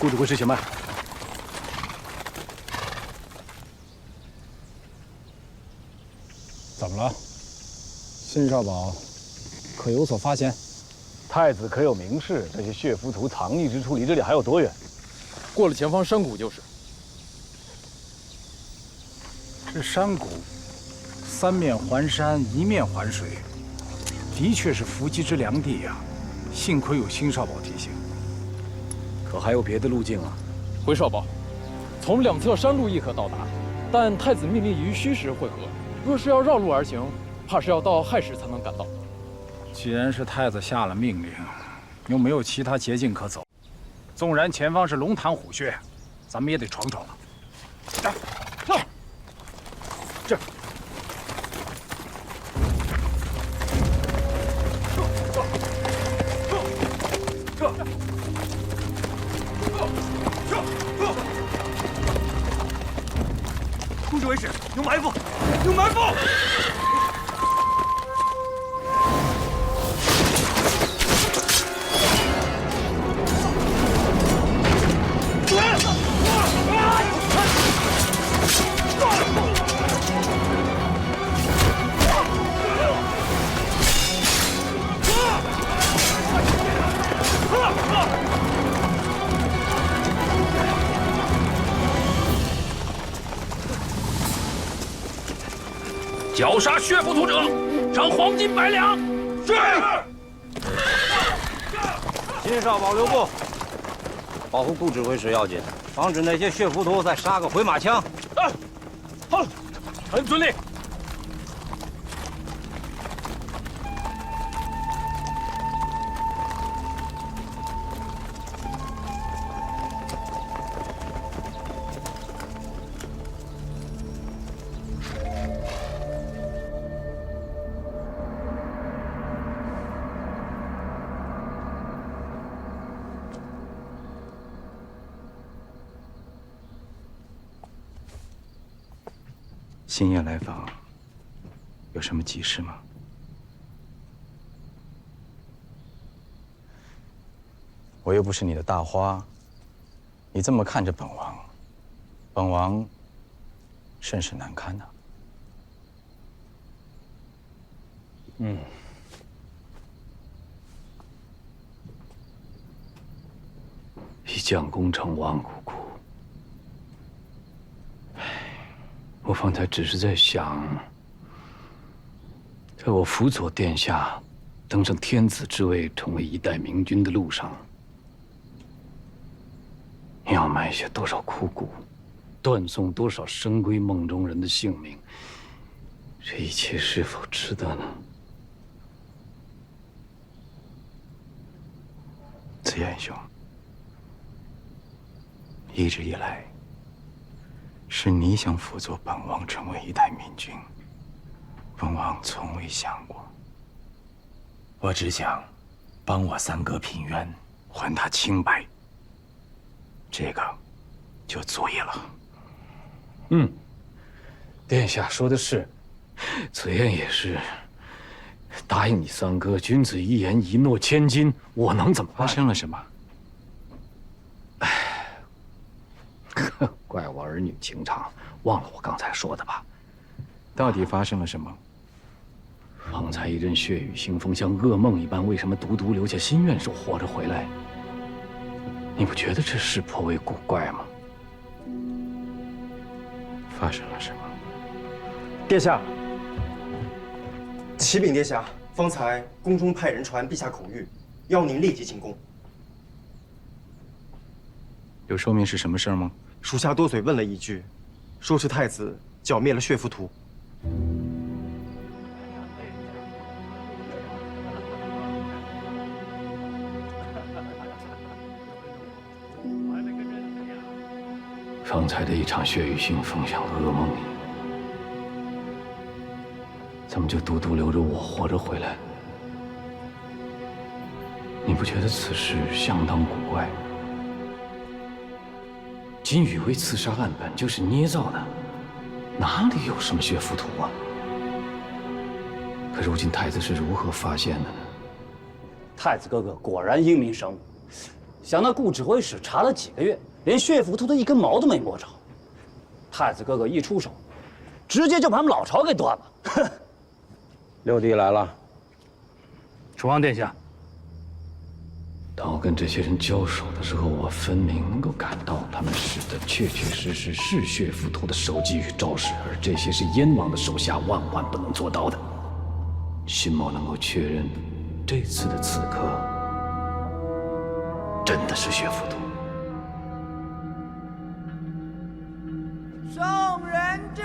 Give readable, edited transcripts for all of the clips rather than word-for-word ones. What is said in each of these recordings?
顾指挥使，请慢。怎么了？新少保可有所发现？太子可有明示？这些血浮屠藏匿之处离这里还有多远？过了前方山谷就是。这山谷，三面环山，一面环水，的确是伏击之良地呀。幸亏有新少保提醒。可还有别的路径啊？回少保，从两侧山路亦可到达，但太子命令于虚实会合，若是要绕路而行，怕是要到亥时才能赶到。既然是太子下了命令，又没有其他捷径可走，纵然前方是龙潭虎穴，咱们也得闯闯了。这。顾指挥使，有埋伏！有埋伏！绞杀血浮屠者，赏黄金100两。是。新少保留步，保护顾指挥使要紧，防止那些血浮屠再杀个回马枪。好，臣遵令。新夜来访，有什么急事吗？我又不是你的大花，你这么看着本王，本王甚是难堪呐。一将功成万骨枯。我方才只是在想，在我辅佐殿下登上天子之位，成为一代明君的路上，你要埋下多少枯骨，断送多少深闺梦中人的性命，这一切是否值得呢？紫燕兄，一直以来，是你想辅佐本王成为一代明君，本王从未想过。我只想帮我三哥平冤，还他清白，这个就足矣了。殿下说的是，紫燕也是。答应你三哥，君子一言，一诺千金，我能怎么办？发生了什么？怪我儿女情长，忘了我刚才说的吧。到底发生了什么？方才一阵血雨腥风，像噩梦一般，为什么独独留下心愿手活着回来？你不觉得这事颇为古怪吗？发生了什么？殿下，启禀殿下，方才宫中派人传陛下口谕，要您立即进宫。有说明是什么事儿吗？属下多嘴问了一句，说是太子剿灭了血浮屠。方才的一场血雨腥风像噩梦一样，怎么就独独留着我活着回来？你不觉得此事相当古怪？金宇为刺杀案本就是捏造的，哪里有什么血浮屠啊？可如今太子是如何发现的呢？太子哥哥果然英明神武，想那顾指挥使查了几个月，连血浮屠的一根毛都没摸着。太子哥哥一出手，直接就把他们老巢给断了。哼！六弟来了。楚王殿下，当我跟这些人交手的时候，我分明能够感到他们使的确确实实是血浮屠的手机与招式，而这些是燕王的手下万万不能做到的。荀某能够确认，这次的刺客真的是血浮屠。送人质。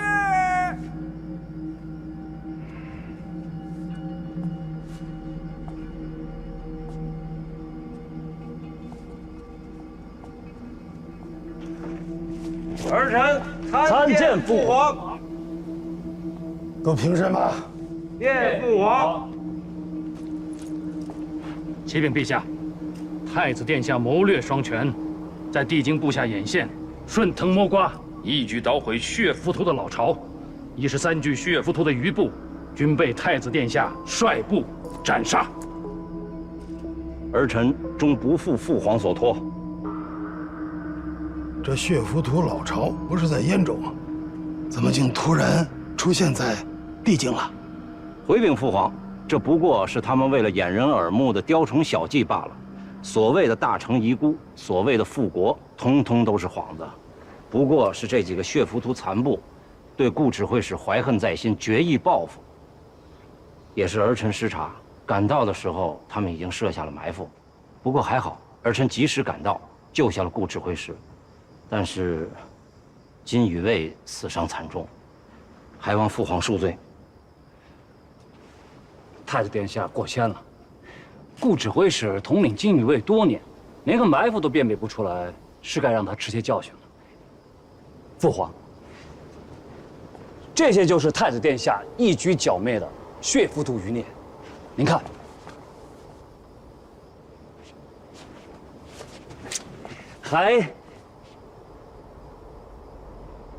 儿臣参见父皇。都凭什么？见父皇。启禀陛下，太子殿下谋略双全，在地京部下眼线，顺藤摸瓜，一举捣毁血浮屠的老巢。13具血浮屠的余部，均被太子殿下率部斩杀。儿臣终不负父皇所托。这血浮屠老巢不是在燕州吗？怎么竟突然出现在地京了？回禀父皇，这不过是他们为了掩人耳目的雕虫小技罢了。所谓的大成遗孤，所谓的复国，通通都是幌子。不过是这几个血浮屠残部，对顾指挥使怀恨在心，决意报复。也是儿臣失察，赶到的时候，他们已经设下了埋伏。不过还好，儿臣及时赶到，救下了顾指挥使。但是，金宇卫死伤惨重，还望父皇恕罪。太子殿下过谦了。顾指挥使统领金宇卫多年，连个埋伏都辨别不出来，是该让他吃些教训了。父皇，这些就是太子殿下一举剿灭的血浮屠余孽。您看，还。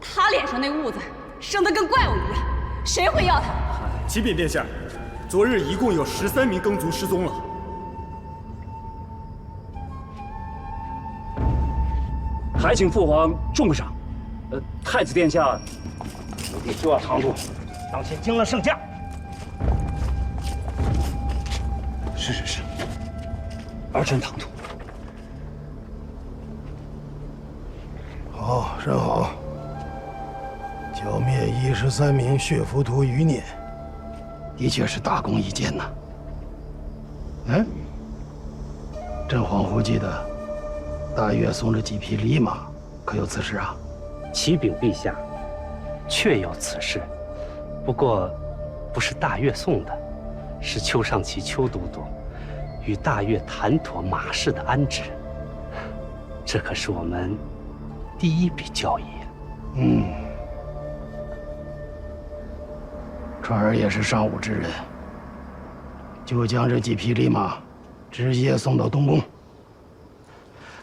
他脸上那痦子生得跟怪物一样，谁会要他？启禀殿下，昨日一共有13名耕族失踪了。还请父皇重赏。太子殿下，奴婢就要长住，当前惊了圣驾。是，儿臣唐突。好，甚好。剿灭13名血浮屠余孽，的确是大功一件呐。朕恍惚记得，大越送了几匹狸马，可有此事啊？启禀陛下，确有此事，不过不是大越送的，是邱尚奇邱都督与大越谈妥马氏的安置。这可是我们第一笔交易。川儿也是尚武之人，就将这几匹狸马直接送到东宫。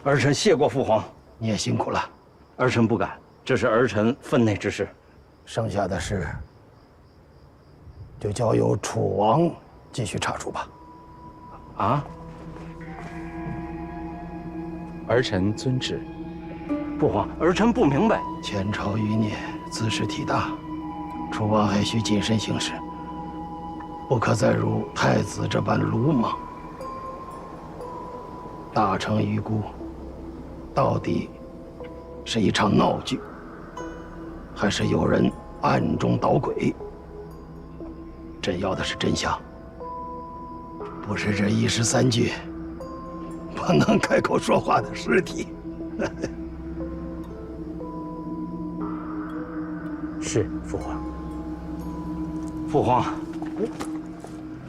儿臣谢过父皇，你也辛苦了。儿臣不敢，这是儿臣分内之事。剩下的事就交由楚王继续查处吧。啊？儿臣遵旨。父皇，儿臣不明白。前朝余孽兹事体大，楚王还需谨慎行事，不可再如太子这般鲁莽。大成遗孤，到底是一场闹剧，还是有人暗中捣鬼？朕要的是真相，不是这13具不能开口说话的尸体。是父皇。父皇，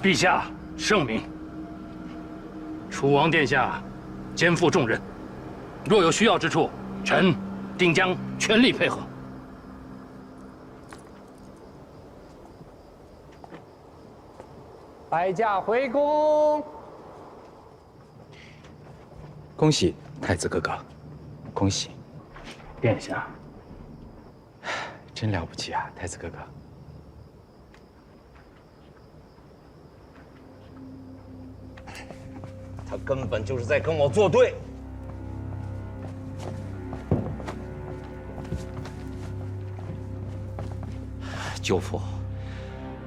陛下圣明。楚王殿下肩负重任，若有需要之处，臣定将全力配合。摆驾回宫。恭喜太子哥哥，恭喜！殿下，真了不起啊，太子哥哥。他根本就是在跟我作对。舅父，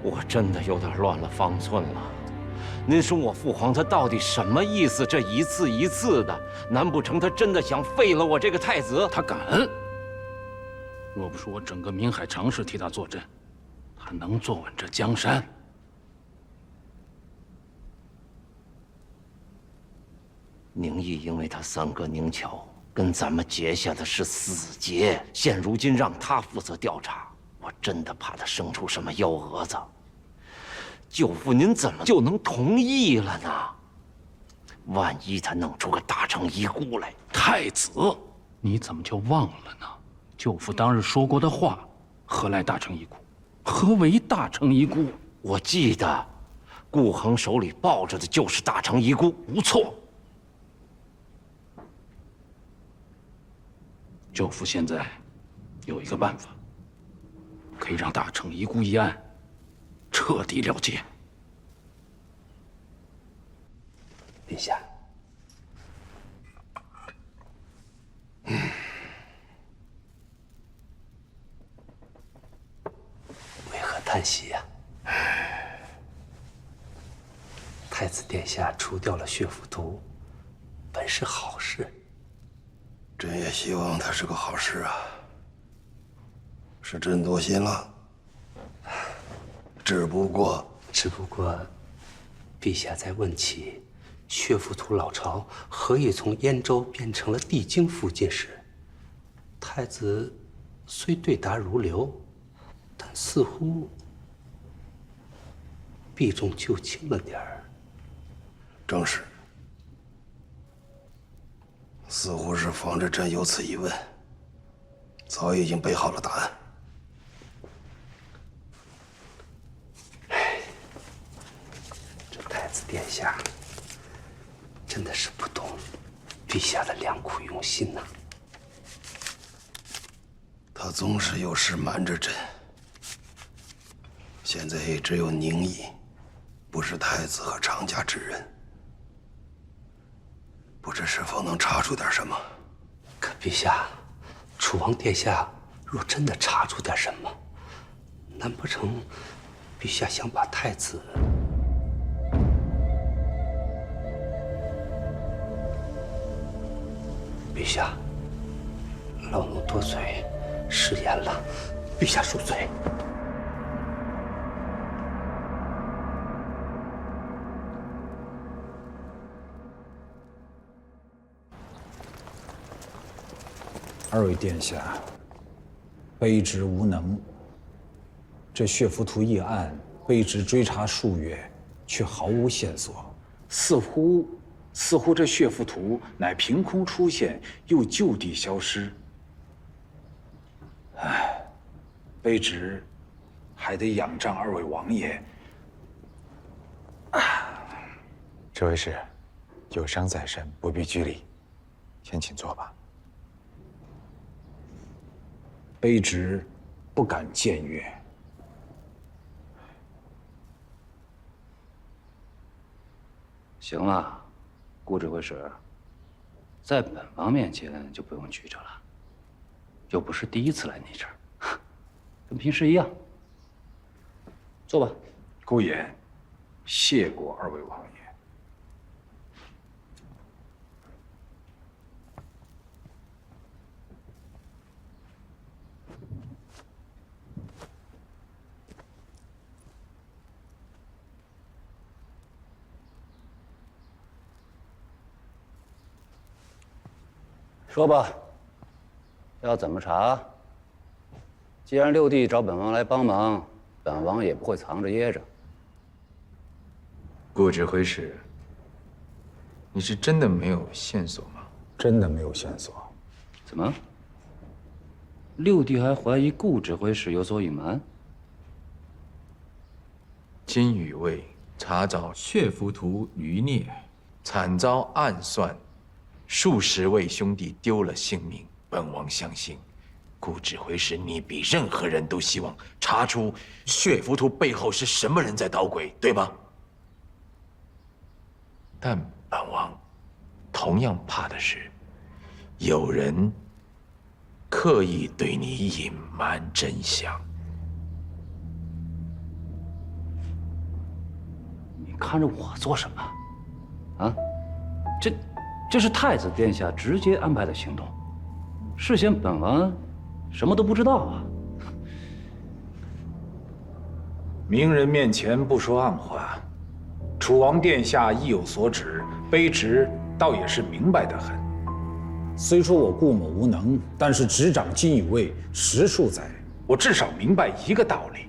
我真的有点乱了方寸了。您说我父皇他到底什么意思？这一次一次的，难不成他真的想废了我这个太子？他敢！若不是我整个明海常侍替他坐镇，他能坐稳这江山？宁毅因为他三哥宁巧跟咱们结下的是死结，现如今让他负责调查，我真的怕他生出什么幺蛾子。舅父，您怎么就能同意了呢？万一他弄出个大成遗孤来，太子，你怎么就忘了呢？舅父当日说过的话，何来大成遗孤？何为大成遗孤？我记得，顾恒手里抱着的就是大成遗孤，无错。舅父现在有一个办法，可以让大成遗孤一案彻底了结。陛下，为何叹息呀？太子殿下除掉了血浮屠，本是好事。朕也希望他是个好事啊。是朕多心了，只不过，陛下在问起血浮屠老巢何以从燕州变成了地京附近时，太子虽对答如流，但似乎避重就轻了点儿。正是，似乎是防着朕有此疑问，早已经备好了答案。这太子殿下真的是不懂陛下的良苦用心呐。他总是有事瞒着朕，现在也只有宁毅，不是太子和常家之人。不知是否能查出点什么？可陛下，楚王殿下若真的查出点什么，难不成陛下想把太子……陛下，老奴多嘴，失言了，陛下恕罪。二位殿下，卑职无能。这血浮屠一案，卑职追查数月，却毫无线索。似乎这血浮屠乃凭空出现，又就地消失。唉，卑职还得仰仗二位王爷。这位是有伤在身，不必拘礼，先请坐吧。卑职不敢僭越。行了，顾指挥使，在本王面前就不用拘着了，又不是第一次来你这儿，跟平时一样。坐吧。孤言谢过二位王爷。说吧，要怎么查？既然六弟找本王来帮忙，本王也不会藏着掖着。顾指挥使，你是真的没有线索吗？真的没有线索。怎么？六弟还怀疑顾指挥使有所隐瞒？金宇卫查找血浮屠余孽，惨遭暗算。数十位兄弟丢了性命，本王相信，顾指挥使你比任何人都希望查出血浮屠背后是什么人在捣鬼，对吗？但本王同样怕的是，有人刻意对你隐瞒真相。看着我做什么？啊，这是太子殿下直接安排的行动，事先本王什么都不知道啊。明人面前不说暗话，楚王殿下意有所指，卑职倒也是明白得很。虽说我顾某无能，但是执掌金宇卫10数载，我至少明白一个道理：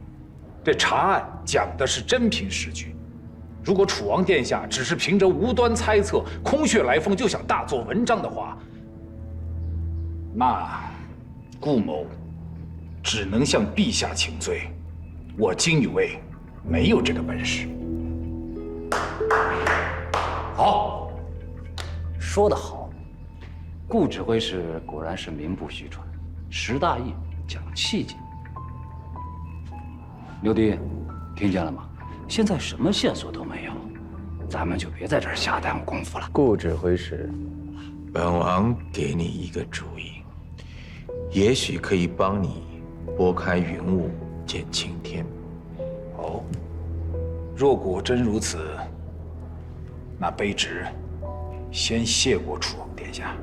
这查案讲的是真凭实据。如果楚王殿下只是凭着无端猜测、空穴来风就想大做文章的话，那顾某只能向陛下请罪。我金宇卫没有这个本事。好，说得好，顾指挥使果然是名不虚传，识大义，讲气节。刘弟，听见了吗？现在什么线索都没有，咱们就别在这儿瞎耽误功夫了。顾指挥使，本王给你一个主意，也许可以帮你拨开云雾见青天。哦，若果真如此，那卑职先谢过楚王殿下。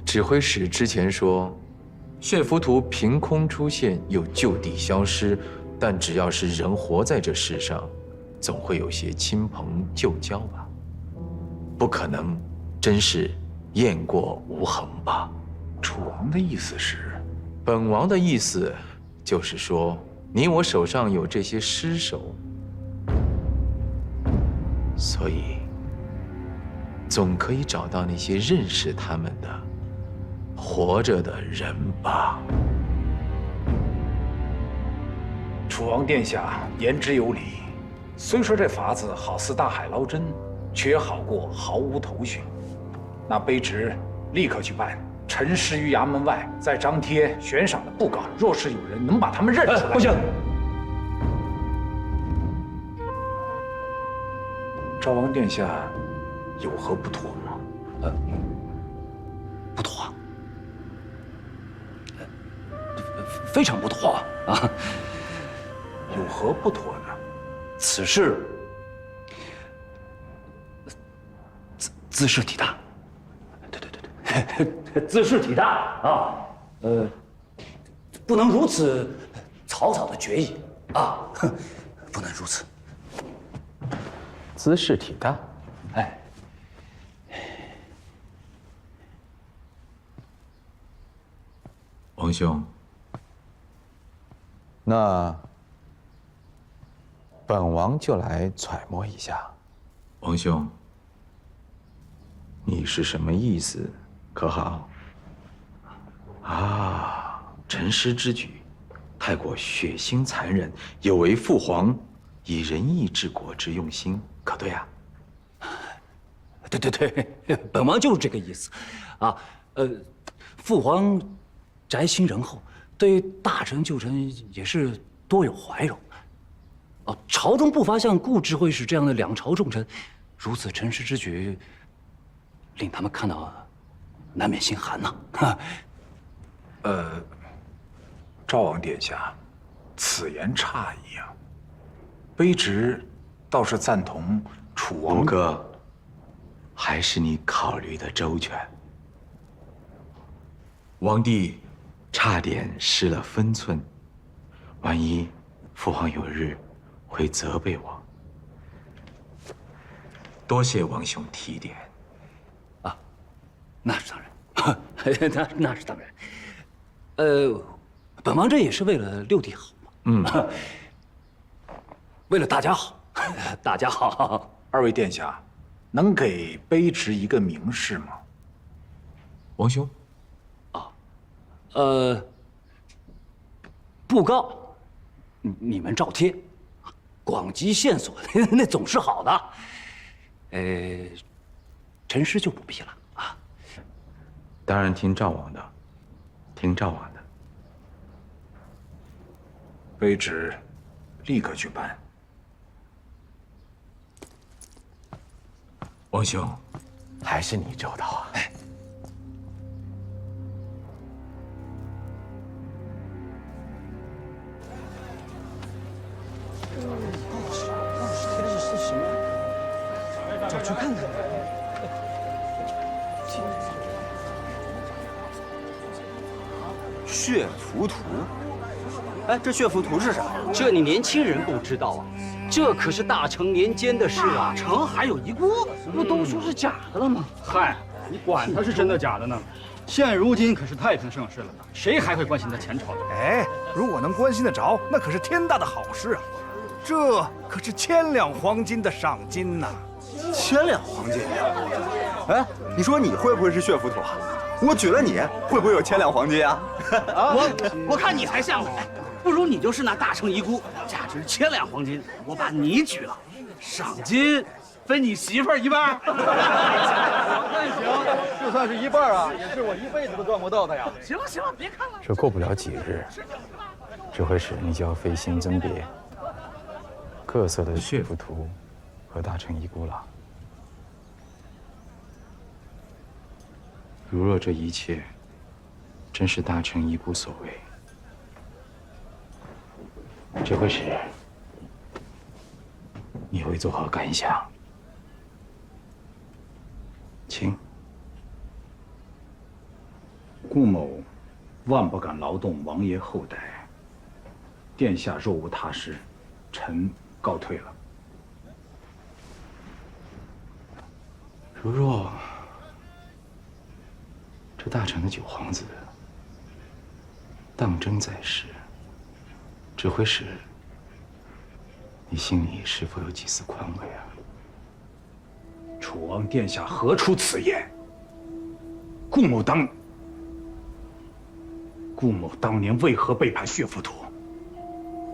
指挥使之前说，血浮屠凭空出现又就地消失，但只要是人活在这世上，总会有些亲朋旧交吧？不可能真是雁过无痕吧？楚王的意思是？本王的意思就是说，你我手上有这些尸首，所以总可以找到那些认识他们的活着的人吧。楚王殿下言之有理，虽说这法子好似大海捞针，却也好过毫无头绪。那卑职立刻去办，陈尸于衙门外，再张贴悬赏的布告。若是有人能把他们认出来，不行。赵王殿下有何不妥吗？不妥，非常不妥啊！有何不妥呢？此事兹事体大，对，兹事体大啊！不能如此草草的决议啊，不能如此。兹事体大，哎，王兄，那本王就来揣摩一下。王兄，你是什么意思？可好？啊，陈尸之举太过血腥残忍，有违父皇以仁义治国之用心，可对啊？对，本王就是这个意思，啊，父皇宅心仁厚，对大臣旧臣也是多有怀柔。哦，朝中不乏像顾指挥使这样的两朝重臣，如此陈尸之举，令他们看到难免心寒呐。赵王殿下，此言差矣啊。卑职倒是赞同楚王。吴哥，还是你考虑的周全。王弟差点失了分寸，万一父皇有日会责备我。多谢王兄提点。啊，那是当然，那是当然。本王这也是为了六弟好嘛。为了大家好，大家好。二位殿下，能给卑职一个明示吗？王兄，布告，你们照贴，广集线索，那总是好的。陈尸就不必了啊。当然听赵王的，听赵王的。卑职立刻去办。王兄，还是你周到啊！这是什么？走去看看。血浮图？哎，这血浮图是啥？这你年轻人不知道啊？这可是大成年间的事啊！大成还有遗孤，不都说是假的了吗？嗨，你管它是真的假的呢？现如今可是太平盛世了，谁还会关心他前朝的？哎，如果能关心得着，那可是天大的好事啊！这可是1000两黄金的赏金呐！1000两黄金？哎，你说你会不会是血浮图啊？我举了你，会不会有1000两黄金啊？我看你才像呢，不如你就是那大成遗孤，价值1000两黄金，我把你举了，赏金分你媳妇儿一半。那行，就算是一半啊，也是我一辈子都赚不到的呀。行了行了，别看了。这过不了几日，指挥使你就要费心甄别各色的血浮图和大成遗孤了。如若这一切真是大成遗孤所为，指挥使，你会作何感想？请。顾某万不敢劳动王爷后代，殿下若无他事，臣告退了。如若这大成的九皇子当真在世，指挥使，你心里是否有几丝宽慰啊？楚王殿下何出此言？顾某当年为何背叛血浮图？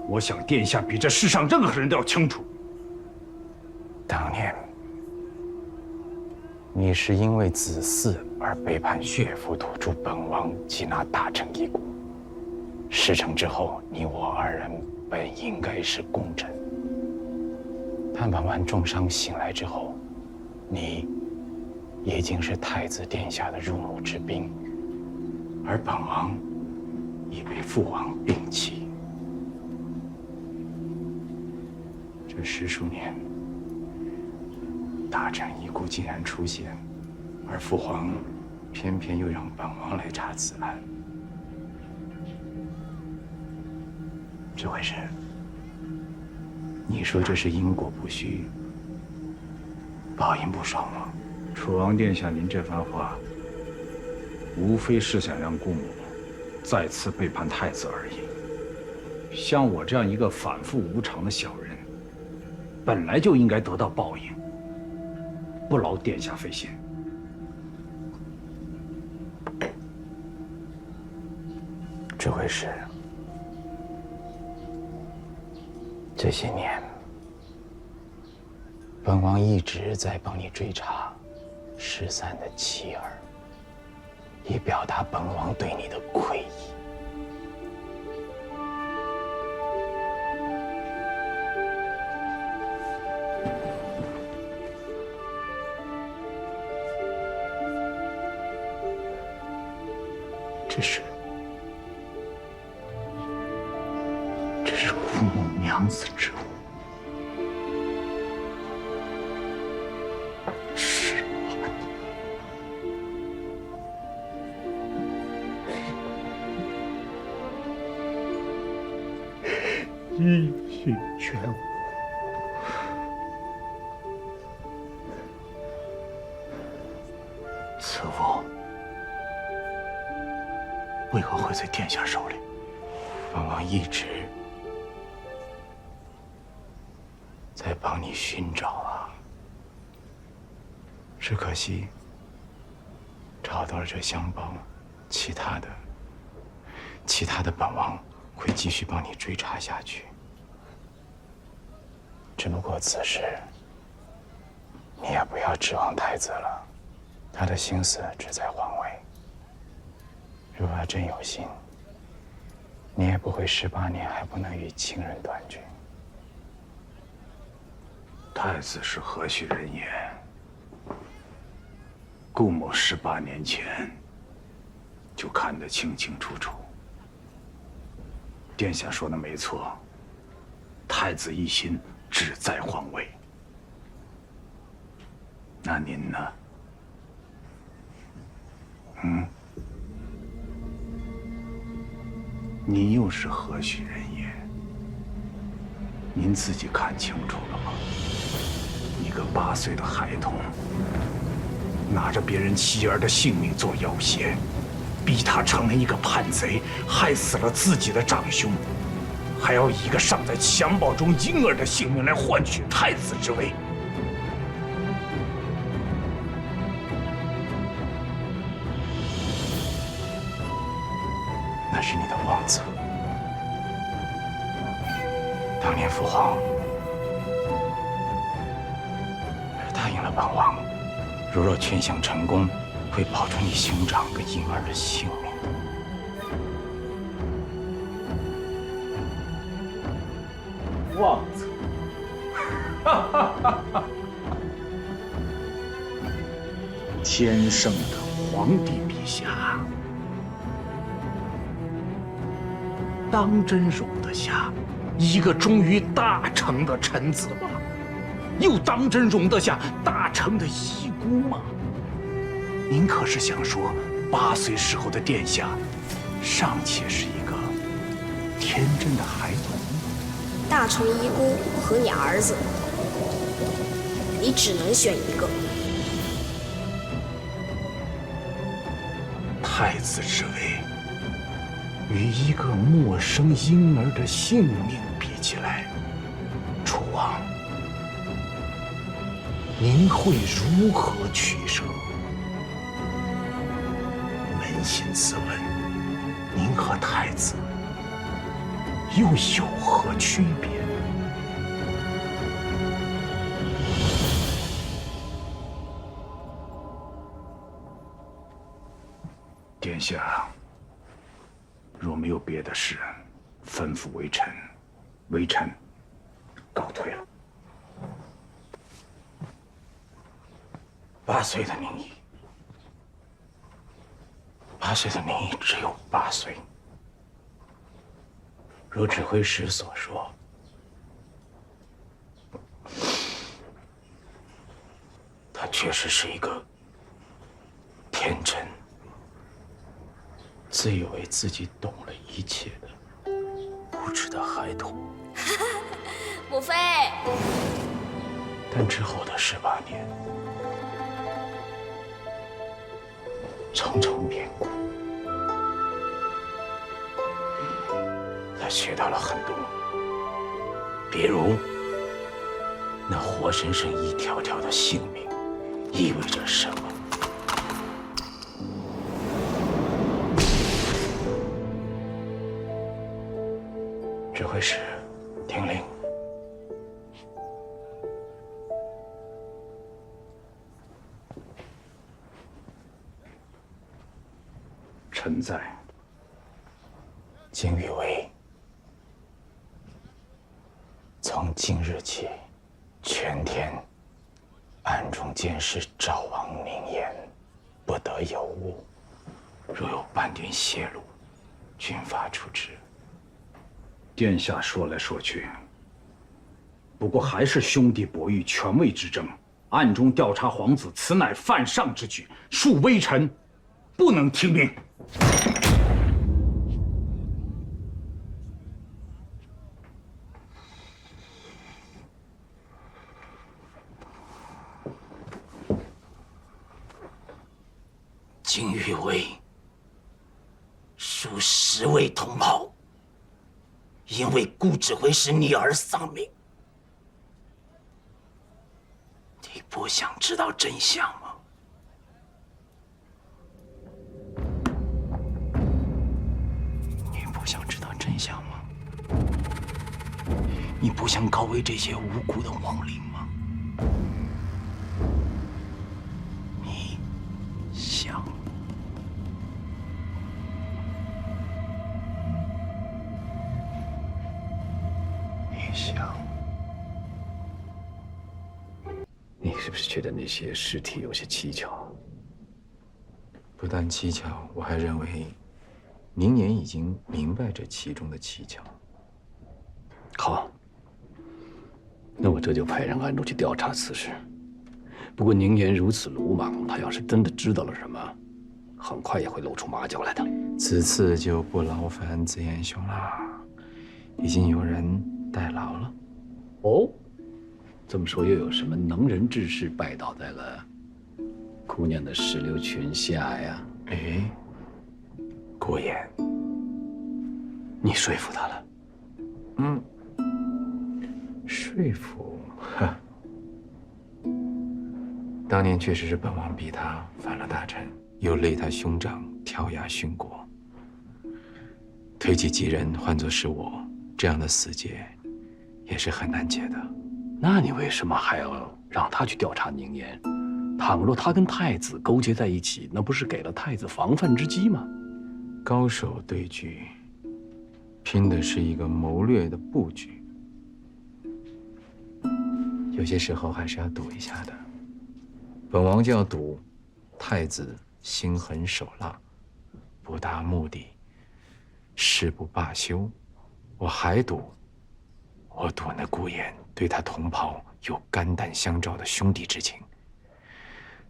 我想殿下比这世上任何人都要清楚。当年你是因为子嗣而背叛血浮图，助本王缉拿大成遗孤。事成之后，你我2人本应该是功臣。但本王重伤醒来之后，你已经是太子殿下的入幕之宾，而本王已被父王摒弃。这10数年，大成遗孤竟然出现，而父皇偏偏又让本王来查此案。指挥使，你说这是因果不虚，报应不爽吗？楚王殿下，您这番话，无非是想让顾某再次背叛太子而已。像我这样一个反复无常的小人，本来就应该得到报应，不劳殿下费心。指挥使，这些年，本王一直在帮你追查13的妻儿，以表达本王对你的愧意。这是顾某娘子之物。是一心全无。此物为何会在殿下手里？本王一直在帮你寻找啊，只可惜找到了这香包，其他的本王会继续帮你追查下去。只不过此事你也不要指望太子了，他的心思只在皇位。如果他真有心，你也不会18年还不能与亲人团聚。太子是何许人也？顾某18年前就看得清清楚楚。殿下说的没错，太子一心只在皇位。那您呢？嗯？您又是何许人也？您自己看清楚了吗？一个8岁的孩童，拿着别人妻儿的性命做要挟，逼他成了一个叛贼，害死了自己的长兄，还要以一个尚在襁褓中婴儿的性命来换取太子之位。那是你的妄测。当年父皇答应了本王，若劝降成功，会保住你兄长跟婴儿的性命的。妄测！天圣的皇帝陛下，当真容得下一个忠于大成的臣子吗？又当真容得下大成的遗孤吗？您可是想说，8岁时候的殿下，尚且是一个天真的孩童？大成遗孤和你儿子，你只能选一个。太子之位，与一个陌生婴儿的性命比起来，楚王，您会如何取舍？扪心自问，您和太子又有何区别？殿下，若没有别的事，吩咐微臣，微臣告退了。8岁的宁毅，8岁的宁毅只有8岁。如指挥使所说，他确实是一个天真、自以为自己懂了一切的无知的孩童。母妃。但之后的18年，重重变故，他学到了很多，比如那活生生一条条的性命意味着什么。指挥使，听令。臣在。金宇威，从今日起，全天暗中监视赵王明言，不得有误。若有半点泄露，军法处置。殿下说来说去，不过还是兄弟博弈权位之争，暗中调查皇子，此乃犯上之举，恕微臣不能听命。金玉威数10位同袍因为顾指挥使你而丧命，你不想知道真相吗？你不想知道真相吗？你不想告慰这些无辜的亡灵吗？你想？你是不是觉得那些尸体有些蹊跷？不但蹊跷，我还认为明年已经明白这其中的蹊跷。好，那我这就派人暗中去调查此事，不过宁言如此鲁莽，他要是真的知道了什么，很快也会露出马脚来的。此次就不劳烦紫燕兄了，已经有人代劳了。哦，这么说又有什么能人之士拜倒在了姑娘的石榴裙下呀？哎，顾言，你说服他了？嗯，说服，呵。当年确实是本王逼他反了大臣，又累他兄长跳崖殉国。推己及人，换作是我，这样的死结也是很难解的。那你为什么还要让他去调查宁言？倘若他跟太子勾结在一起，那不是给了太子防范之机吗？高手对局，拼的是一个谋略的布局，有些时候还是要赌一下的。本王就要赌太子心狠手辣，不达目的誓不罢休。我还赌，我赌那顾言对他同袍有肝胆相照的兄弟之情。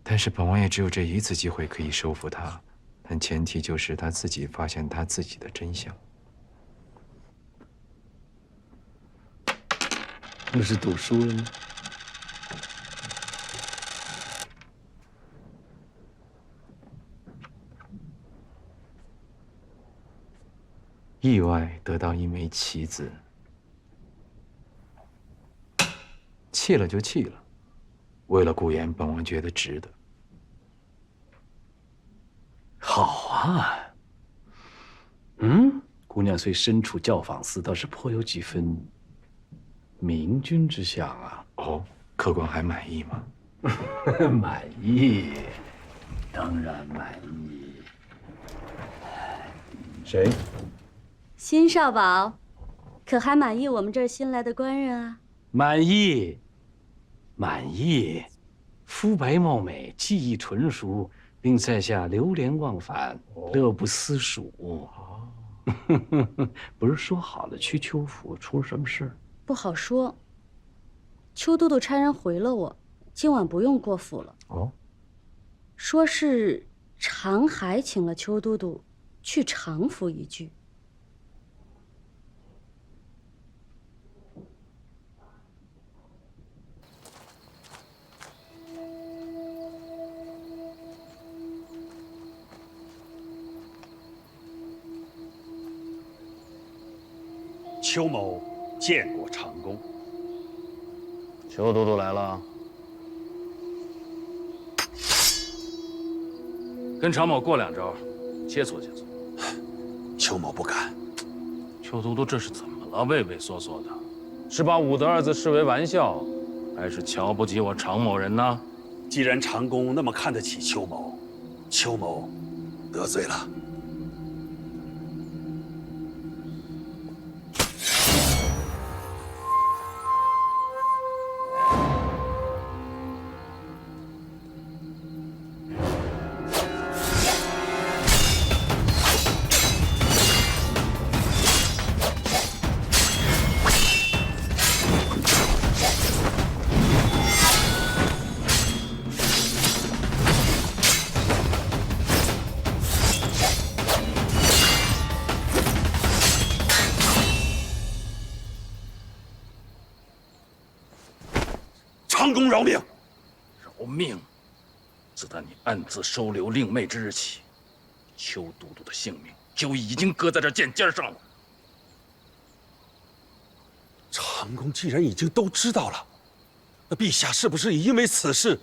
但是本王也只有这一次机会可以收服他，但前提就是他自己发现他自己的真相。那是赌输了吗？意外得到一枚棋子，弃了就弃了，为了顾言，本王觉得值得。好啊，姑娘虽身处教坊司，倒是颇有几分明君之相啊。哦，客官还满意吗？满意，当然满意。谁？新少保，可还满意我们这儿新来的官人啊？满意，满意。肤白貌美，技艺纯熟，令在下流连忘返，乐不思蜀。不是说好了去邱府，出了什么事？不好说。邱都督差人回了我，今晚不用过府了。哦，说是长海请了邱都督去长府一聚。邱某见过长公。邱都督来了，跟常某过两招，切磋切磋。邱某不敢。邱都督这是怎么了？畏畏缩缩的，是把武德二字视为玩笑，还是瞧不起我常某人呢？既然长公那么看得起邱某，邱某得罪了。长公饶命！饶命！自打你暗自收留令妹之日起，邱都督的性命就已经搁在这剑尖上了。长公既然已经都知道了，那陛下是不是也因为此事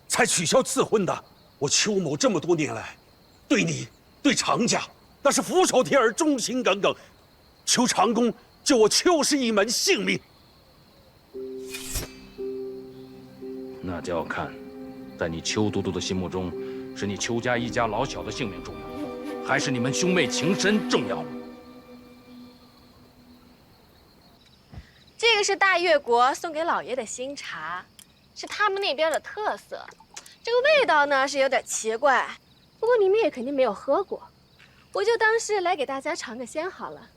才取消赐婚的？我邱某这么多年来，对你、对长家，那是俯首帖耳、忠心耿耿。求长公救我邱氏一门性命。那就要看，在你邱都督的心目中，是你邱家一家老小的性命重要，还是你们兄妹情深重要？这个是大越国送给老爷的新茶，是他们那边的特色。这个味道呢是有点奇怪，不过你们也肯定没有喝过，我就当是来给大家尝个鲜好了。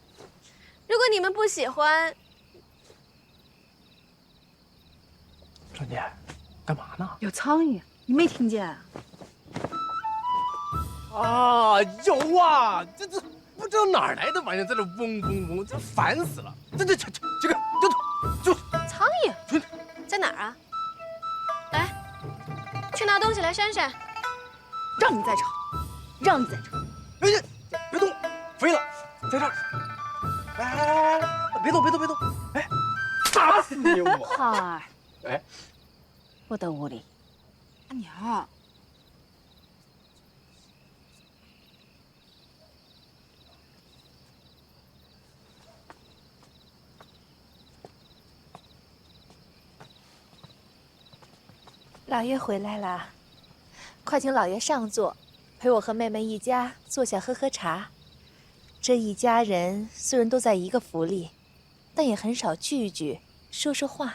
如果你们不喜欢，春姐，干嘛呢？有苍蝇，你没听见啊？啊，有啊，这不知道哪儿来的玩意儿在这嗡嗡嗡，这烦死了。这个苍蝇在哪儿啊？来，去拿东西来扇扇。让你再吵，让你再吵。哎呀，别动，飞了，在这儿。哎，别动，别动，别动！哎，打死你我！浩儿，哎，我到屋里。阿娘。老爷回来了，快请老爷上座，陪我和妹妹一家坐下喝喝茶。这一家人虽然都在一个府里，但也很少聚聚，说说话。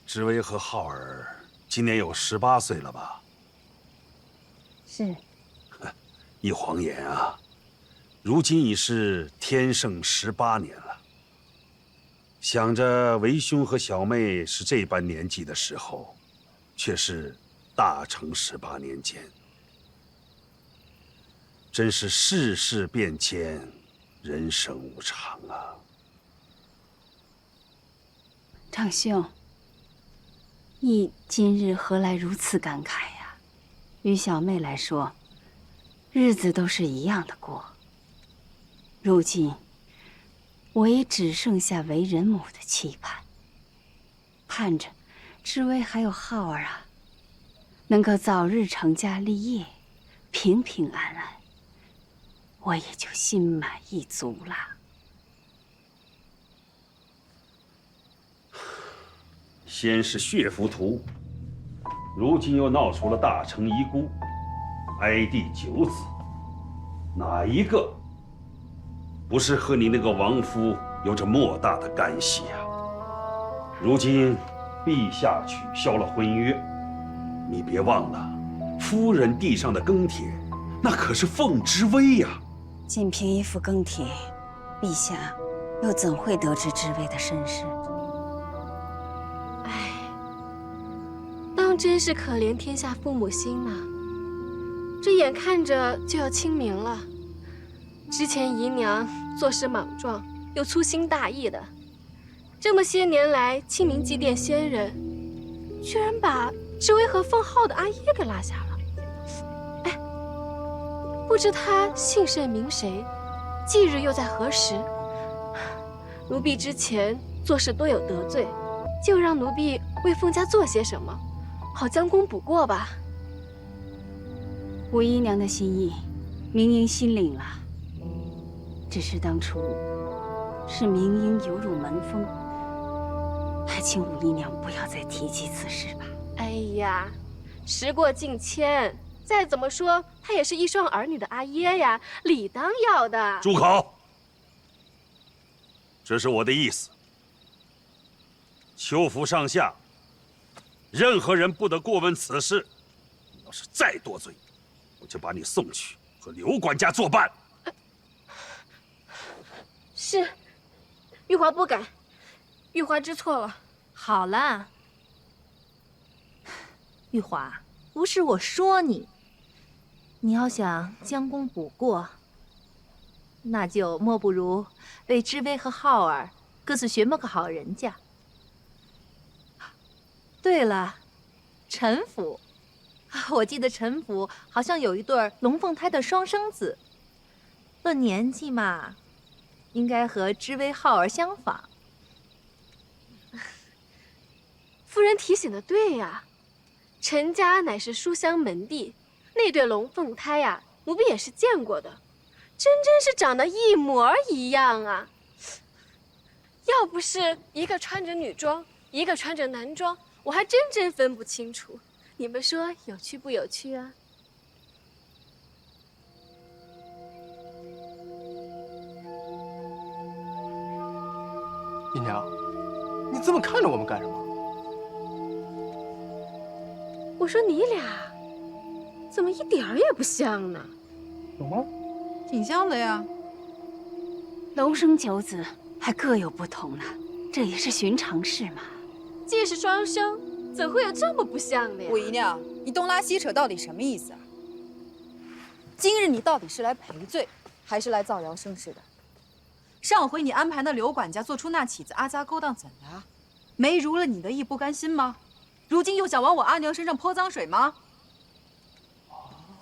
知微和浩儿今年有18岁了吧？是。一晃眼啊，如今已是天盛18年了。想着为兄和小妹是这般年纪的时候，却是大成18年间。真是世事变迁，人生无常啊！长兄，你今日何来如此感慨呀？于小妹来说，日子都是一样的过。如今，我也只剩下为人母的期盼，盼着知微还有浩儿啊，能够早日成家立业，平平安安，我也就心满意足了。先是血浮屠，如今又闹出了大成遗孤，哀帝9子，哪一个不是和你那个亡夫有着莫大的干系啊？如今陛下取消了婚约，你别忘了，夫人地上的庚帖，那可是凤知微呀。仅凭一副庚帖，陛下又怎会得知知微的身世？当真是可怜天下父母心呐！这眼看着就要清明了，之前姨娘做事莽撞又粗心大意的，这么些年来清明祭奠先人，居然把知微和凤浩的阿耶给落下了。哎，不知他姓甚名谁，忌日又在何时？奴婢之前做事多有得罪，就让奴婢为凤家做些什么，好将功补过吧。吴姨娘的心意，明英心领了。只是当初是明英有辱门风，还请吴姨娘不要再提及此事吧。哎呀，时过境迁，再怎么说她也是一双儿女的阿耶呀，理当要的。住口！这是我的意思。邱府上下，任何人不得过问此事。要是再多嘴，我就把你送去和刘管家作伴。是，玉华不敢，玉华知错了。好了，玉华，不是我说你，你要想将功补过，那就莫不如为知微和浩儿各自寻摸个好人家。对了，陈府，我记得陈府好像有一对龙凤胎的双生子，论年纪嘛，应该和知微、浩儿相仿。夫人提醒的对呀，陈家乃是书香门第，那对龙凤胎呀，奴婢也是见过的，真是长得一模一样啊！要不是一个穿着女装，一个穿着男装，我还真分不清楚。你们说有趣不有趣啊？姨娘，你这么看着我们干什么？我说你俩怎么一点儿也不像呢？有吗？挺像的呀。龙生九子，还各有不同呢，这也是寻常事嘛。既是双生，怎会有这么不像的呀？五姨娘，你东拉西扯到底什么意思啊？今日你到底是来赔罪，还是来造谣生事的？上回你安排那刘管家做出那起子阿扎勾当，怎的啊？没如了你的意，不甘心吗？如今又想往我阿娘身上泼脏水吗？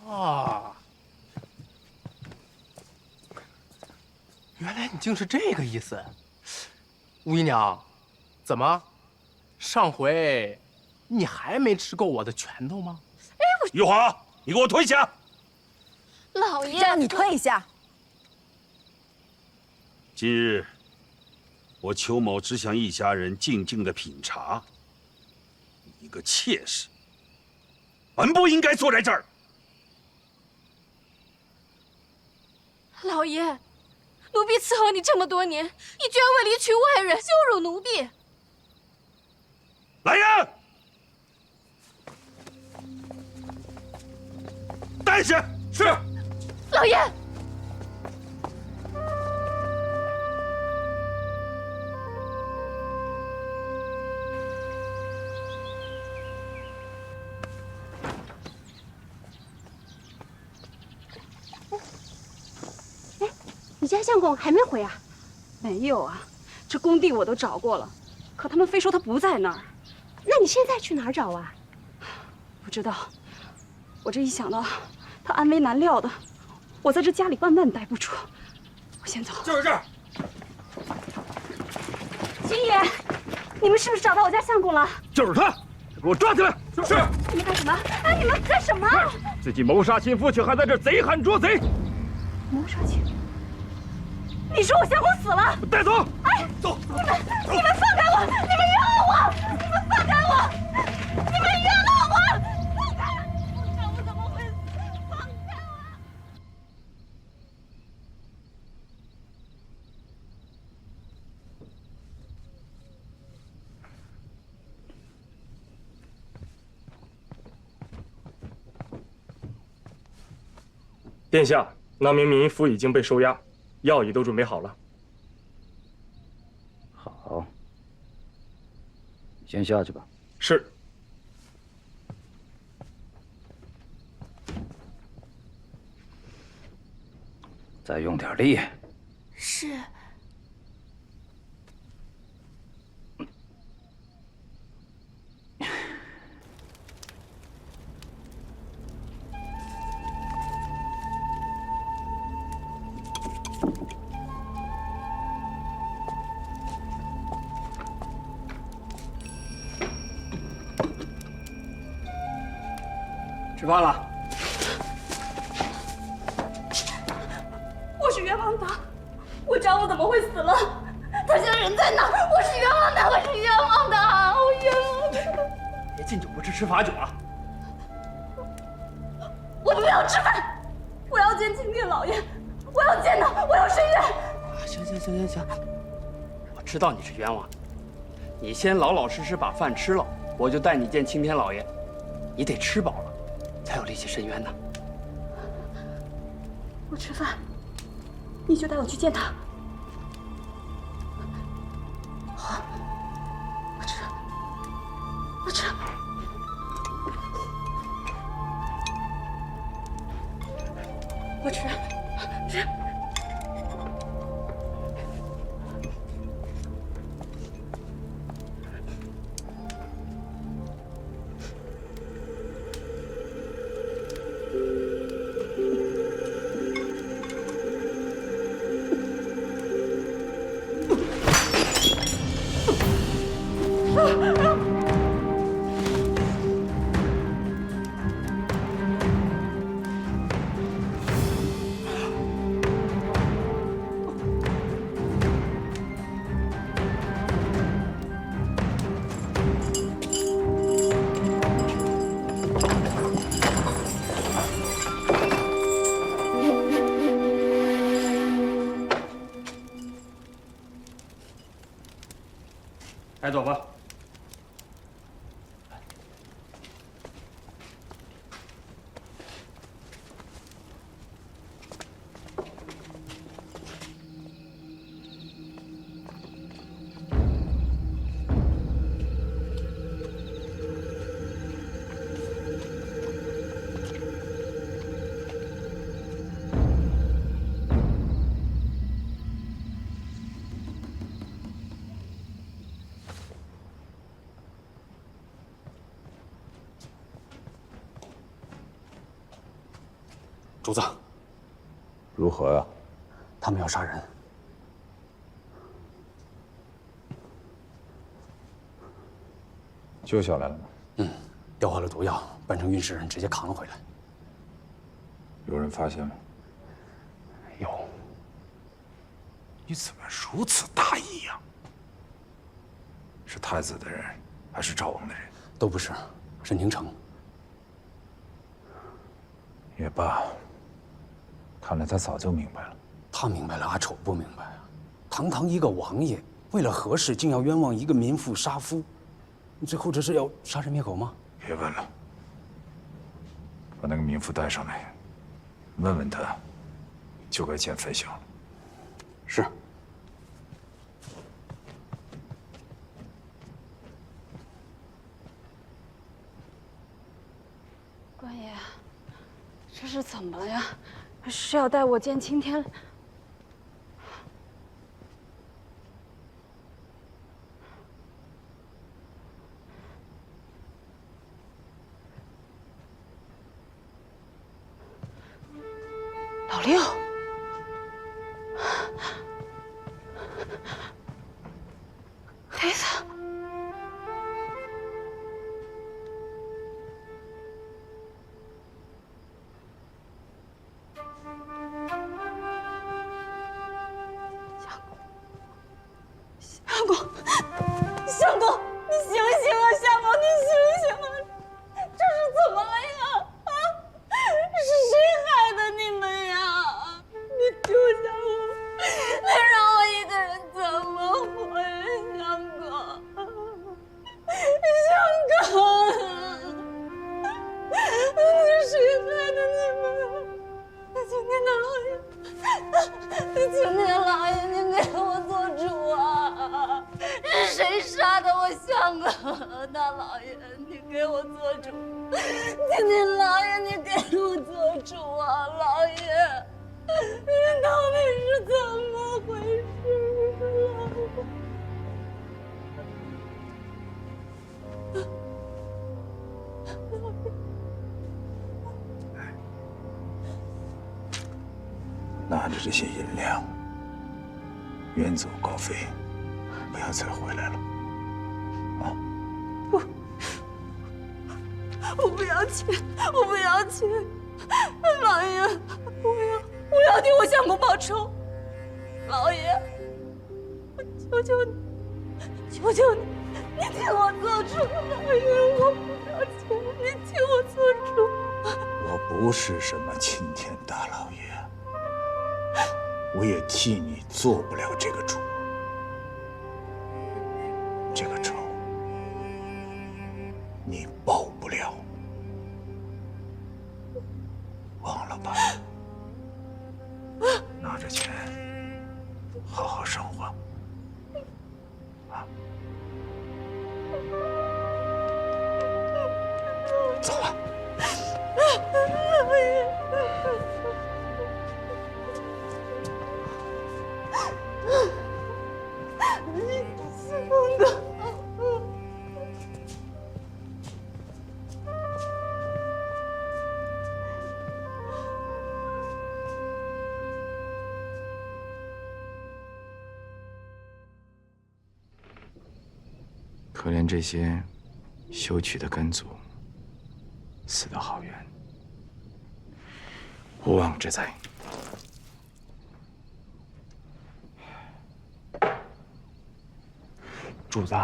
啊！原来你竟是这个意思，吴姨娘，怎么，上回你还没吃够我的拳头吗？哎，玉华，你给我退下！老爷，让你退下。今日，我邱某只想一家人静静的品茶。一个妾室，本不应该坐在这儿。老爷，奴婢伺候你这么多年，你居然为了一群外人羞辱奴婢！来人，带下。是。老爷。你家相公还没回啊？没有啊，这工地我都找过了，可他们非说他不在那儿。那你现在去哪儿找啊？不知道。我这一想到他安危难料的，我在这家里万万待不住。我先走。就是这儿。秦爷，你们是不是找到我家相公了？就是他，给我抓起来！是。你们干什么？啊！你们干什么？自己谋杀亲夫，却还在这贼喊捉贼！谋杀亲夫？你说我相公死了？带走！哎，走！你们放开我！你们冤枉我！你们放开我！你们冤枉我！放开！我丈夫怎么会死？放开我！殿下，那名民夫已经被收押。药已都准备好了。好，你先下去吧。是。再用点力。是。吃饭了。我是冤枉的，我丈夫怎么会死了？他现在人在哪儿？我是冤枉的，我是冤枉的，我冤枉的。别敬酒不吃吃罚酒了。我不要吃饭，我要见青天老爷，我要见他，我要申冤。行，我知道你是冤枉的，你先老老实实把饭吃了，我就带你见青天老爷。你得吃饱了，才有力气申冤呢。我吃饭，你就带我去见他。好，我吃。我吃。吃。带走吧。主子，如何啊？他们要杀人。救下来了吗？嗯，调好了毒药，扮成运尸人直接扛了回来。有人发现吗？有。你怎么如此大意呀？是太子的人，还是赵王的人？都不是，是宁城。也罢，看来他早就明白了。他明白了，阿丑不明白啊！堂堂一个王爷，为了何事竟要冤枉一个民妇杀夫？你最后这是要杀人灭口吗？别问了，把那个民妇带上来，问问他，就该见分晓了。是。官爷，这是怎么了呀？是要带我见青天？老六，黑子。相公，相公，你醒醒啊！相公，你醒醒啊！这是怎么了呀？啊，是谁害的你们呀？你救下我，你让我一个人怎么活呀？相公，相公，是谁害的你们？青天大老爷，青天老爷，您给我做主啊！是谁杀的我相公？大老爷，你给我做主！青天老爷，你给我做主啊！老爷，这到底是怎么回事拿着这些银两，远走高飞，不要再回来了。我不要钱，我不要钱！老爷，我要替我相公报仇！老爷，我求求你，求求你，你替我做主！老爷，我不要钱，你替我做主！我不是什么青天大老爷，我也替你做不了这个主。这个仇，你报不了。忘了吧，拿着钱，好好生活。走了。老爷。相公。可怜这些修取的根祖，死得好冤，无妄之灾。主子，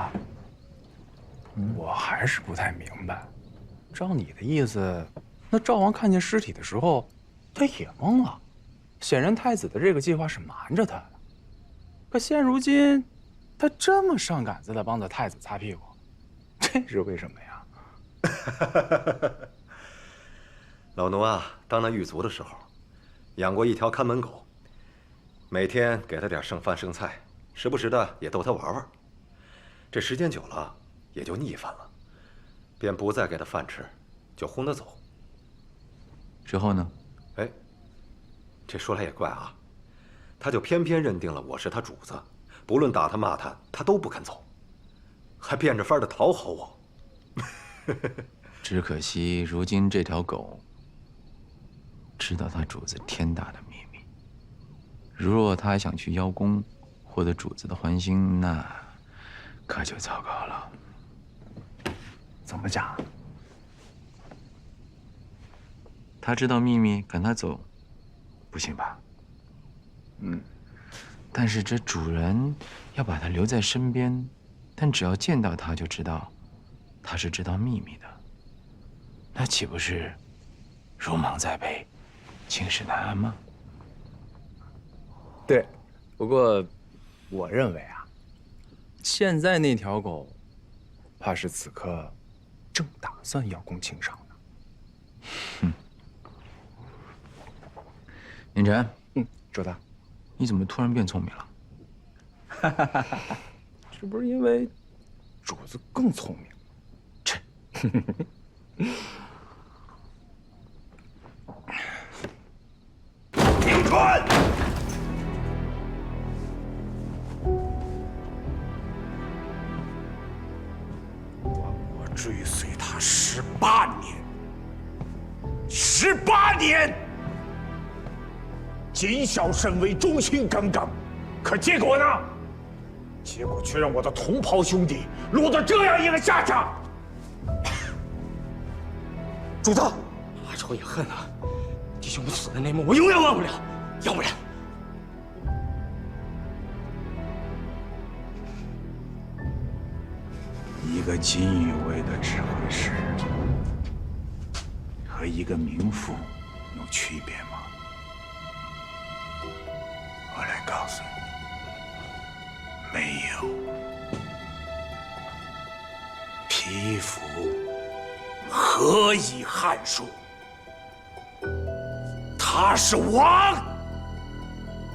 我还是不太明白，照你的意思，那赵王看见尸体的时候，他也懵了，显然太子的这个计划是瞒着他的。可现如今，他这么上杆子的帮着太子擦屁股，这是为什么呀？老奴啊，当那狱卒的时候，养过一条看门狗，每天给他点剩饭剩菜，时不时的也逗他玩玩。这时间久了，也就腻烦了，便不再给他饭吃，就轰他走。之后呢？哎，这说来也怪啊，他就偏偏认定了我是他主子，不论打他骂他，他都不肯走，还变着法的讨好我。只可惜如今这条狗知道他主子天大的秘密。如若他还想去邀功，获得主子的欢心，那可就糟糕了。怎么讲？他知道秘密，赶他走，不行吧？但是这主人要把他留在身边，但只要见到他就知道他是知道秘密的，那岂不是如芒在背，寝食难安吗？对，不过我认为啊，现在那条狗，怕是此刻正打算邀功请赏呢。宁晨，主子，你怎么突然变聪明了？这不是因为主子更聪明？切！迎春，我追随他18年，18年。谨小慎微，忠心耿耿，可结果呢？结果却让我的同袍兄弟落得这样一个下场。主子，阿仇也恨啊！弟兄们死的那幕，我永远忘不了。要不然，一个锦衣卫的指挥使和一个民夫有区别吗？我来告诉你，没有。匹夫何以汉书？他是王，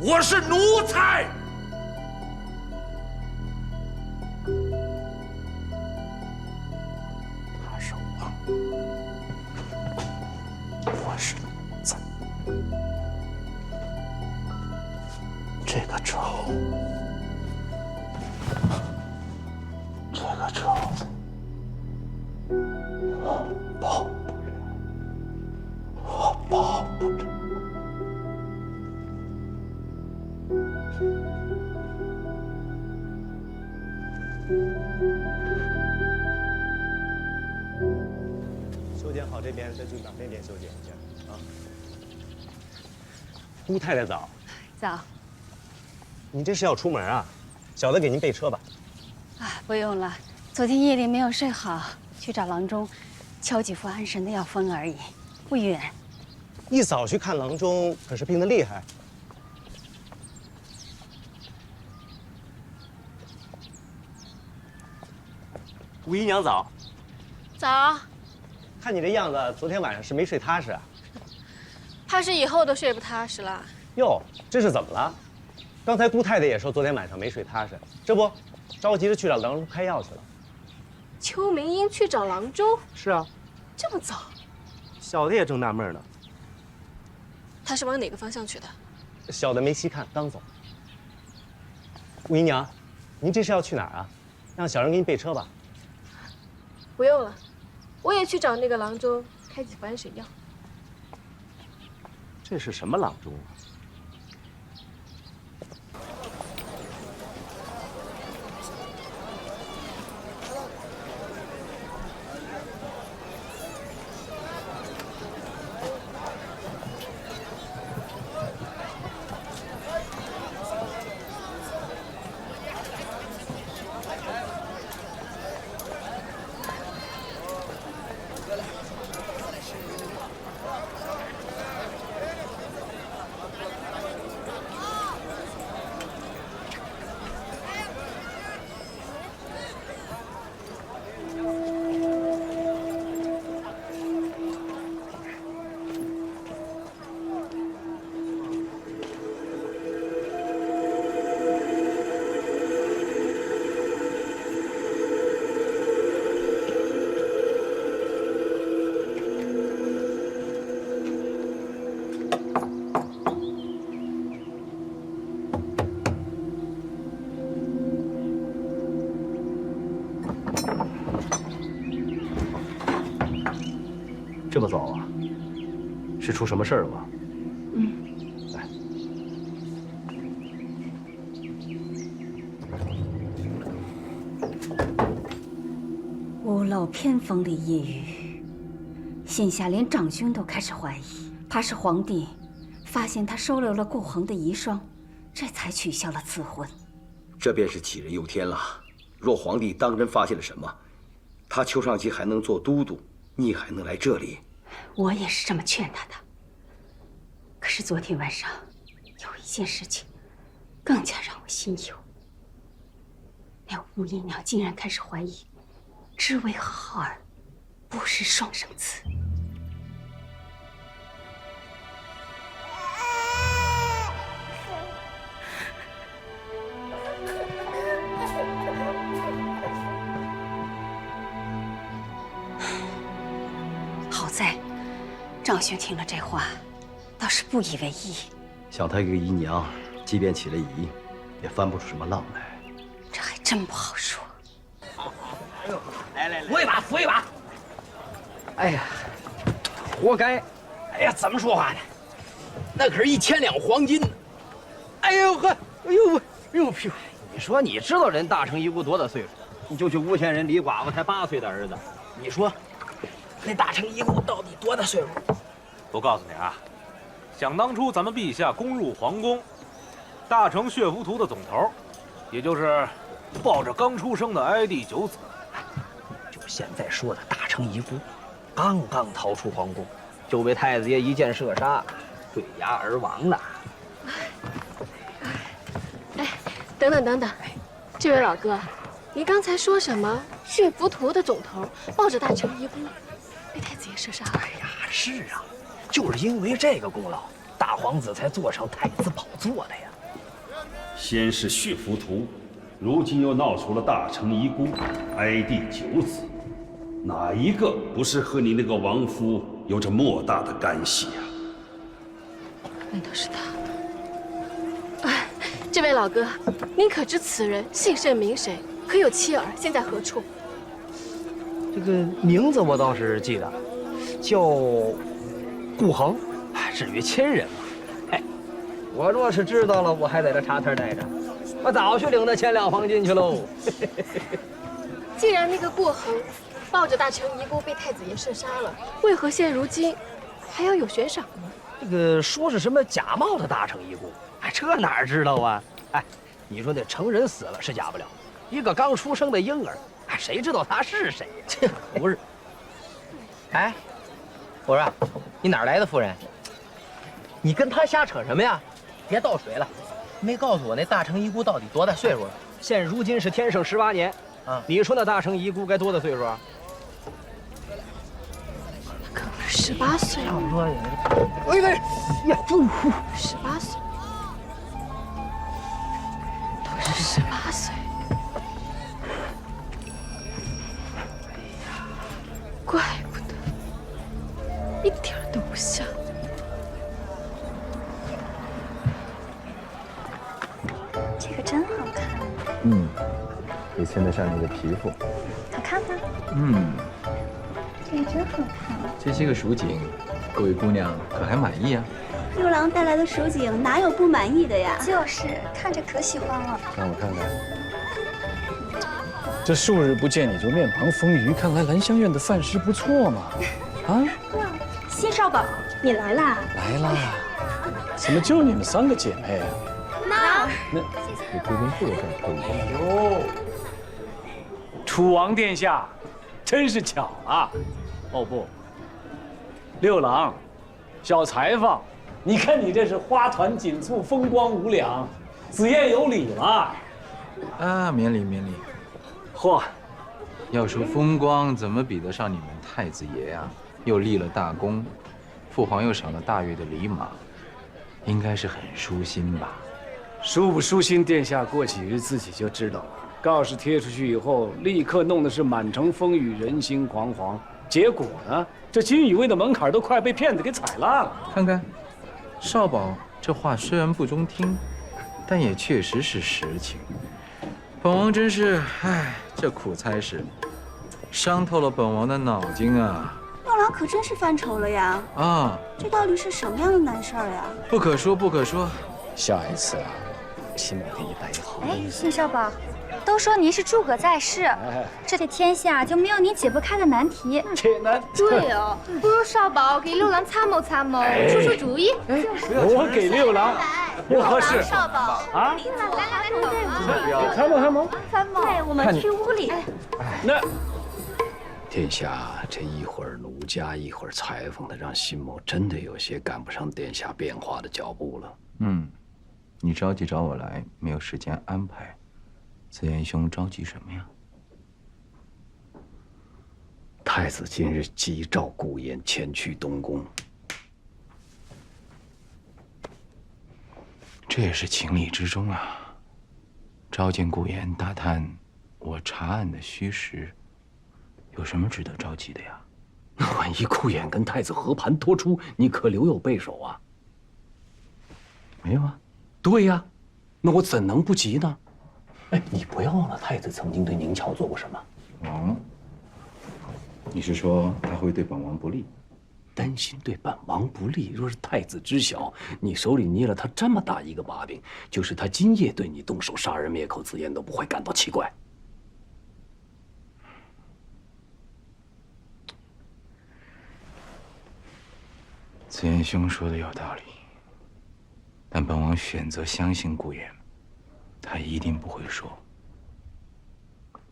我是奴才。他是王，我是奴才。这个仇，我报不了，我报不了。修剪好这边，再去把那边修剪一下啊。姑太太早。早。你这是要出门啊？小的给您备车吧。啊，不用了，昨天夜里没有睡好，去找郎中，敲几副安神的药方而已，不远。一早去看郎中，可是病得厉害。吴姨娘早。早。看你这样子，昨天晚上是没睡踏实啊？怕是以后都睡不踏实了。哟，这是怎么了？刚才姑太太也说昨天晚上没睡踏实，这不，着急着去找郎中开药去了。邱明英去找郎中？是啊。这么早？小的也正纳闷呢。他是往哪个方向去的？小的没细看，刚走。吴姨娘，您这是要去哪儿啊？让小人给你备车吧。不用了，我也去找那个郎中开几副安神药。这是什么郎中啊？这么早啊？是出什么事儿了吗？屋漏偏逢连夜雨，现下连长兄都开始怀疑，怕是皇帝发现他收留了顾恒的遗孀，这才取消了赐婚。这便是杞人忧天了。若皇帝当真发现了什么，他丘尚基还能做都督，你还能来这里？我也是这么劝他的。可是昨天晚上有一件事情，更加让我心忧。那吴姨娘竟然开始怀疑知微和浩儿不是双生子。好在长兄听了这话，倒是不以为意。像他一个姨娘，即便起了疑，也翻不出什么浪来。这还真不好说。来，扶一把，扶一把。哎呀，活该！哎呀，怎么说话呢？那可是1000两黄金。哎呦呵，哎呦，你说你知道人大成遗孤多大岁数？你就去诬陷人李寡妇才8岁的儿子，你说那大成遗孤到底多大岁数？我告诉你啊，想当初咱们陛下攻入皇宫，大成血浮屠的总头，也就是抱着刚出生的哀帝9子，就现在说的大成遗孤，刚刚逃出皇宫，就被太子爷一箭射杀，坠崖而亡了。哎，等等，这位老哥，您刚才说什么？血浮屠的总头抱着大成遗孤，被太子爷射杀了。哎呀，是啊，就是因为这个功劳，大皇子才坐上太子宝座的呀。先是血浮屠，如今又闹出了大成遗孤、哀帝9子，哪一个不是和你那个亡夫有着莫大的干系呀？难道是他？哎，这位老哥，您可知此人姓甚名谁？可有妻儿？现在何处？这个名字我倒是记得，叫顾恒。至于亲人嘛，哎，我若是知道了，我还在这茶摊待着，我早去领那1000两黄金去喽。既然那个顾恒抱着大成遗孤被太子爷射杀了，为何现如今还要有悬赏呢？这个说是什么假冒的大成遗孤，哎，这哪知道啊？哎，你说那成人死了是假不了，一个刚出生的婴儿，哎，谁知道他是谁呀？这不是。哎，我说，你哪儿来的夫人？你跟他瞎扯什么呀？别倒水了，没告诉我那大成遗孤到底多大岁数了？现如今是天圣18年啊！你说那大成遗孤该多大岁数啊？可不是18岁。差不多也。哎呀，18岁，都是18岁。哎呀，怪不得，一点都不像。这个真好看，也衬得上你的皮肤。好看吗？这个真好看。这些个蜀锦，各位姑娘可还满意啊？六郎带来的蜀锦哪有不满意的呀？就是，看着可喜欢了。让我看看。这数日不见你就面庞丰腴，看来兰香院的饭食不错嘛。啊？新少宝，你来啦！来啦！怎么就你们3个姐妹啊？那你贵宾不能这样哎呦，楚王殿下，真是巧啊！哦不，六郎，小裁缝，你看你这是花团锦簇，风光无两，子夜有礼了。啊，免礼免礼。嚯，要说风光，怎么比得上你们太子爷呀？又立了大功，父皇又赏了大月的礼马，应该是很舒心吧？舒不舒心，殿下过几日自己就知道了。告示贴出去以后，立刻弄的是满城风雨，人心惶惶。结果呢，这金宇卫的门槛都快被骗子给踩烂了。看看，少保这话虽然不中听，但也确实是实情。本王真是，唉，这苦差事，伤透了本王的脑筋啊！六郎可真是犯愁了呀！啊，这到底是什么样的难事儿呀？不可说，不可说。下一次啊，新某给你带一好哎，信少保，都说您是诸葛在世，这天下就没有您解不开的难题。这难对哦，不如少保给六郎参谋参谋，出出主意。我给六郎不合适。少保啊，来，参谋参谋参谋，对，我们去屋里。那。天下这一会儿奴家一会儿裁缝的，让辛某真的有些赶不上殿下变化的脚步了。你着急找我来，没有时间安排。子言兄着急什么呀？太子今日急召顾言前去东宫，这也是情理之中啊。召见顾言，打探我查案的虚实，有什么值得着急的呀？那万一顾言跟太子和盘托出，你可留有备手啊。没有啊。对呀，那我怎能不急呢？哎，你不要忘了，太子曾经对宁巧做过什么？王，你是说他会对本王不利？担心对本王不利，若是太子知晓你手里捏了他这么大一个把柄，就是他今夜对你动手杀人灭口，子言都不会感到奇怪。子言兄说的有道理，但本王选择相信顾言，他一定不会说。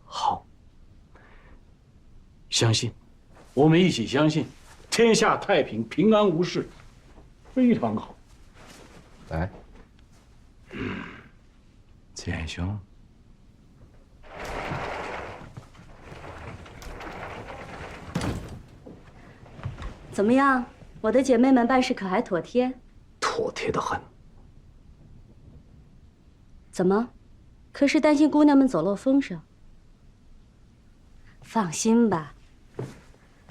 好，相信，我们一起相信，天下太平，平安无事，非常好。来，子言兄，怎么样？我的姐妹们办事可还妥帖？妥帖得很。怎么？可是担心姑娘们走漏风声？放心吧，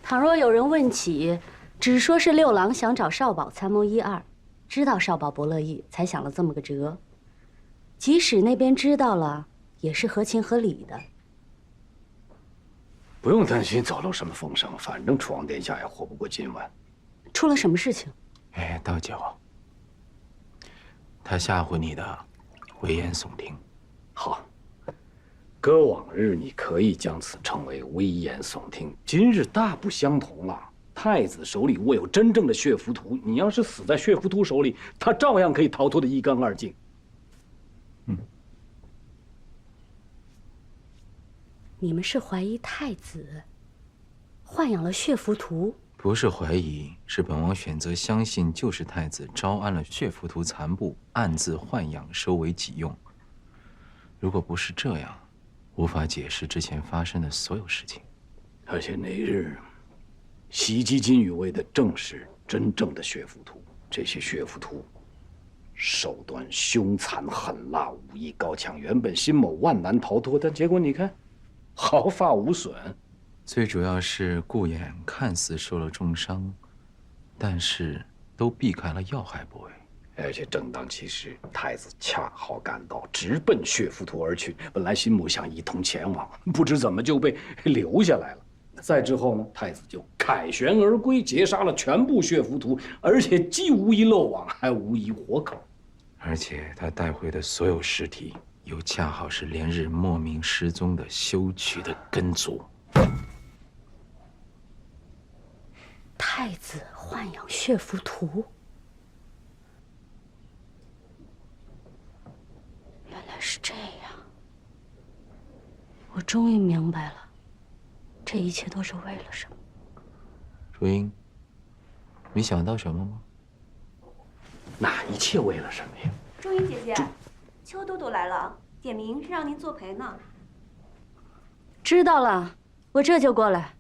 倘若有人问起，只说是六郎想找少保参谋一二，知道少保不乐意，才想了这么个辙。即使那边知道了，也是合情合理的。不用担心走漏什么风声，反正楚王殿下也活不过今晚。出了什么事情？哎，道九，他吓唬你的，危言耸听。好，搁往日你可以将此称为危言耸听，今日大不相同了。太子手里握有真正的血浮屠，你要是死在血浮屠手里，他照样可以逃脱得一干二净。你们是怀疑太子豢养了血浮屠？不是怀疑，是本王选择相信，就是太子招安了血浮屠残部，暗自豢养，收为己用。如果不是这样，无法解释之前发生的所有事情。而且那日袭击金羽卫的正是真正的血浮屠，这些血浮屠手段凶残狠辣，武艺高强，原本辛某万难逃脱，但结果你看，毫发无损。最主要是顾衍看似受了重伤，但是都避开了要害部位。而且正当其时，太子恰好赶到，直奔血浮屠而去。本来辛某想一同前往，不知怎么就被留下来了。再之后呢，太子就凯旋而归，截杀了全部血浮屠，而且既无一漏网，还无一活口。而且他带回的所有尸体，又恰好是连日莫名失踪的修渠的根族。太子豢养血浮屠，原来是这样。我终于明白了，这一切都是为了什么。朱茵，你想到什么吗？哪一切为了什么呀？朱茵姐姐，邱都督来了，点名是让您作陪呢。知道了，我这就过来。